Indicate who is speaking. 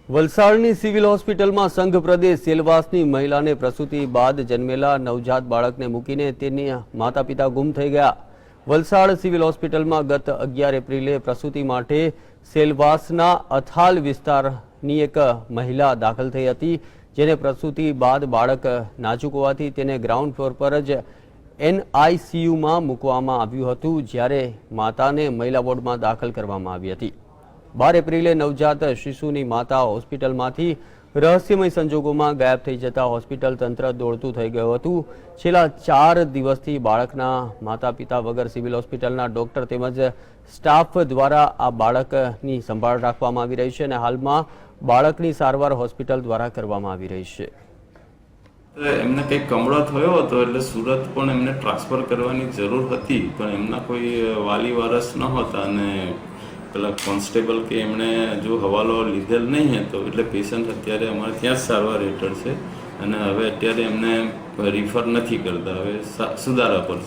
Speaker 1: વલસાડની civil હોસ્પિટલમાં સંઘ પ્રદેશ સેલવાસની મહિલાને પ્રસૂતિ બાદ જન્મેલા નવજાત બાળકને મૂકીને તેની માતા-પિતા ગુમ થઈ ગયા। વલસાડ સિવિલ હોસ્પિટલમાં ગત 11 એપ્રિલે પ્રસૂતિ માટે સેલવાસના અથાલ વિસ્તારની એક મહિલા દાખલ થઈ હતી, જેને પ્રસૂતિ બાદ બાળક નાજુક હોવાથી તેને ગ્રાઉન્ડ ફ્લોર પર જ NICUમાં મૂકવામાં આવ્યું હતું, જ્યારે માતાને મહિલા વોર્ડમાં દાખલ કરવામાં આવી હતી। 12 એપ્રિલે નવજાત શિશુની માતા હોસ્પિટલમાંથી રહસ્યમય સંજોગોમાં ગાયબ થઈ જતા હોસ્પિટલ તંત્ર દોડતું થઈ ગયું હતું। છેલ્લા 4 દિવસથી બાળકના માતા-પિતા વગર સિવિલ હોસ્પિટલના ડોક્ટર તેમજ સ્ટાફ દ્વારા આ બાળકની સંભાળ રાખવામાં આવી રહી છે અને હાલમાં બાળકની સારવાર હોસ્પિટલ દ્વારા કરવામાં આવી રહી છે।
Speaker 2: એમને કંઈક કમળો થયો હતો એટલે સુરત પણ એમને ટ્રાન્સફર કરવાની જરૂર હતી, પણ એમના કોઈ વાલી વારસ ન હતા અને પેલા કોન્સ્ટેબલ કે એમણે જો હવાલો લીધેલ નહીં હતો એટલે પેશન્ટ અત્યારે અમારે ત્યાં જ સારવાર હેઠળ છે અને હવે અત્યારે એમને રિફર નથી કરતા, હવે સુધારા પર છે।